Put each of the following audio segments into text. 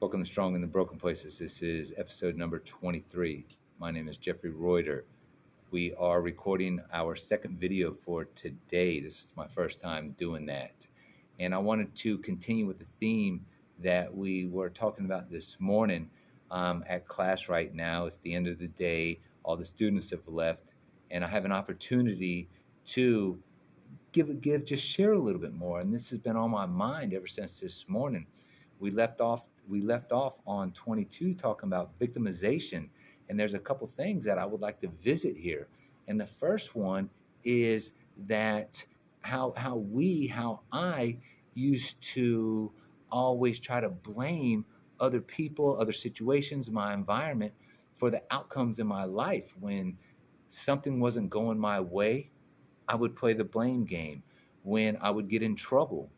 Welcome to Strong in the Broken Places. This is episode number 23. My name is Jeffrey Reuter. We are recording our second video for today. This is my first time doing that. And I wanted to continue with the theme that we were talking about this morning at class right now. It's the end of the day. All the students have left. And I have an opportunity to just share a little bit more. And this has been on my mind ever since this morning. We left off on 22 talking about victimization, and there's a couple things that I would like to visit here. And the first one is that how I used to always try to blame other people, other situations, my environment for the outcomes in my life. When something wasn't going my way, I would play the blame game. When I would get in trouble,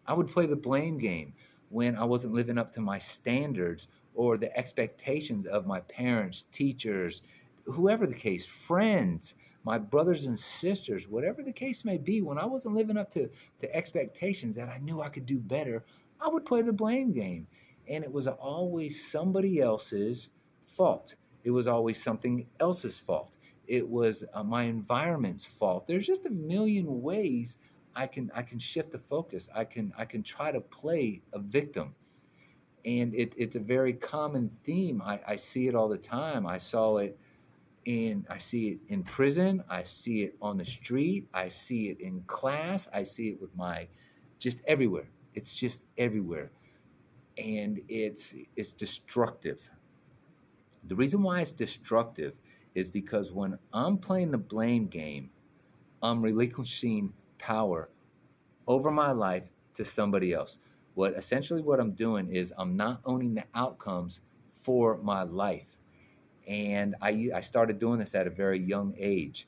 I would play the blame game. When I wasn't living up to my standards or the expectations of my parents, teachers, whoever the case, friends, my brothers and sisters, whatever the case may be, when I wasn't living up to expectations that I knew I could do better, I would play the blame game. And it was always somebody else's fault. It was always something else's fault. It was my environment's fault. There's just a million ways I can shift the focus. I can try to play a victim, and it's a very common theme. I see it all the time. I see it in prison. I see it on the street. I see it in class. I see it with just everywhere. It's just everywhere, and it's destructive. The reason why it's destructive is because when I'm playing the blame game, I'm relinquishing power over my life to somebody else. What I'm doing is I'm not owning the outcomes for my life. And I started doing this at a very young age,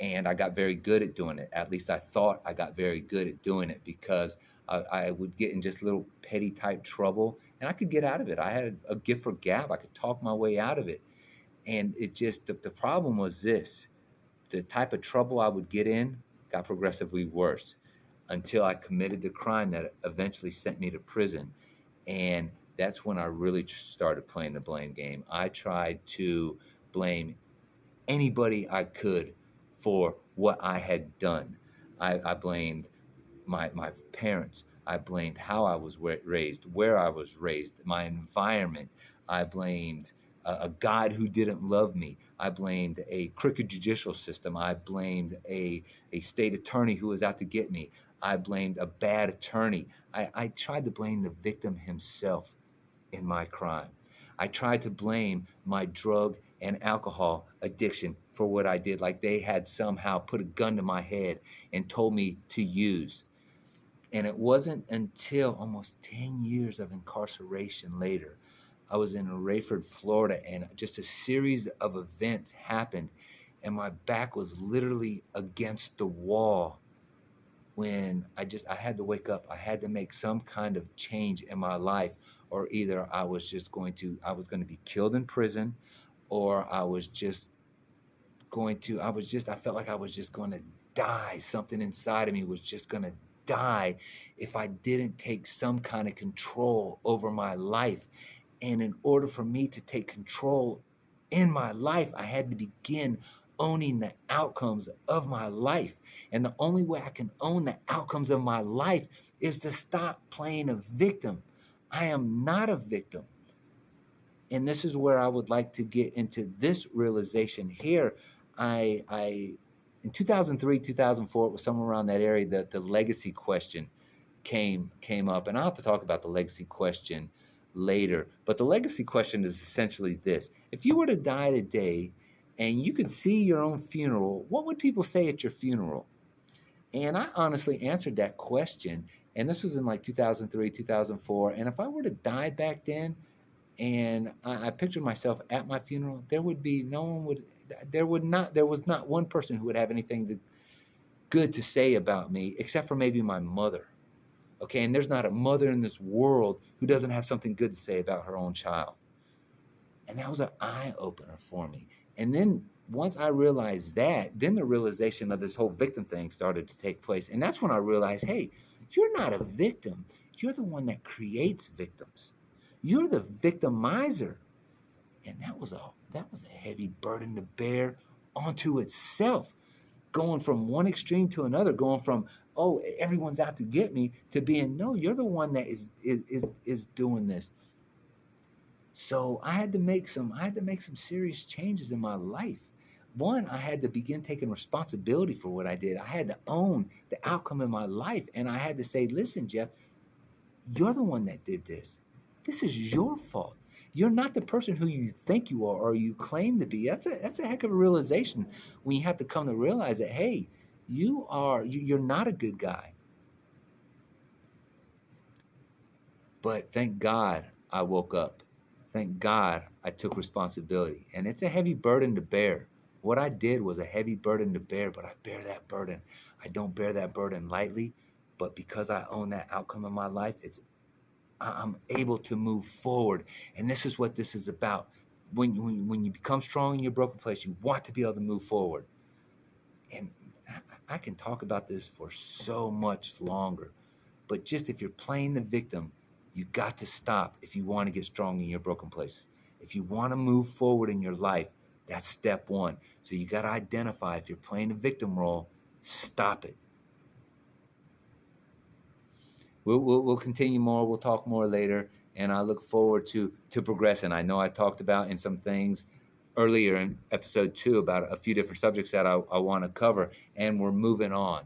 and I got very good at doing it. At least I thought I got very good at doing it, because I would get in just little petty type trouble, and I could get out of it. I had a gift for gab. I could talk my way out of it. And the problem was this: the type of trouble I would get in got progressively worse until I committed the crime that eventually sent me to prison. And that's when I really started playing the blame game. I tried to blame anybody I could for what I had done. I blamed my parents. I blamed how I was raised, where I was raised, my environment. I blamed a God who didn't love me. I blamed a crooked judicial system. I blamed a state attorney who was out to get me. I blamed a bad attorney. I tried to blame the victim himself in my crime. I tried to blame my drug and alcohol addiction for what I did, like they had somehow put a gun to my head and told me to use. And it wasn't until almost 10 years of incarceration later, I was in Rayford, Florida, and just a series of events happened, and my back was literally against the wall when I had to wake up. I had to make some kind of change in my life, or either I was going to be killed in prison, or I felt like I was just going to die. Something inside of me was just going to die if I didn't take some kind of control over my life. And in order for me to take control in my life, I had to begin owning the outcomes of my life. And the only way I can own the outcomes of my life is to stop playing a victim. I am not a victim. And this is where I would like to get into this realization here. I in 2003, 2004, it was somewhere around that area, that the legacy question came up. And I'll have to talk about the legacy question later. But the legacy question is essentially this: if you were to die today and you could see your own funeral, what would people say at your funeral? And I honestly answered that question. And this was in like 2003, 2004. And if I were to die back then, and I pictured myself at my funeral, there would be no one would, there was not one person who would have anything good to say about me, except for maybe my mother. Okay, and there's not a mother in this world who doesn't have something good to say about her own child. And that was an eye opener for me. And then once I realized that, then the realization of this whole victim thing started to take place. And that's when I realized, hey, you're not a victim. You're the one that creates victims. You're the victimizer. And that was a heavy burden to bear onto itself, going from one extreme to another, going from, oh, everyone's out to get me, to being, no, you're the one that is doing this. So I had to make some serious changes in my life. One, I had to begin taking responsibility for what I did. I had to own the outcome in my life, and I had to say, listen, Jeff, you're the one that did this. This is your fault. You're not the person who you think you are or you claim to be. That's a heck of a realization when you have to come to realize that, hey, you're not a good guy. But thank God I woke up. Thank God I took responsibility. And it's a heavy burden to bear. What I did was a heavy burden to bear, but I bear that burden. I don't bear that burden lightly, but because I own that outcome in my life, I'm able to move forward. And this is what this is about. When you become strong in your broken place, you want to be able to move forward. And I can talk about this for so much longer. But just if you're playing the victim, you got to stop if you want to get strong in your broken places. If you want to move forward in your life, that's step one. So you got to identify if you're playing the victim role, stop it. We'll continue more. We'll talk more later, and I look forward to progressing. I know I talked about in some things earlier in episode 2 about a few different subjects that I want to cover, and we're moving on.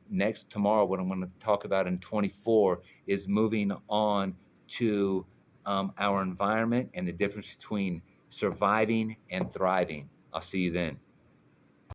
Next tomorrow, what I'm going to talk about in 24 is moving on to our environment and the difference between surviving and thriving. I'll see you then.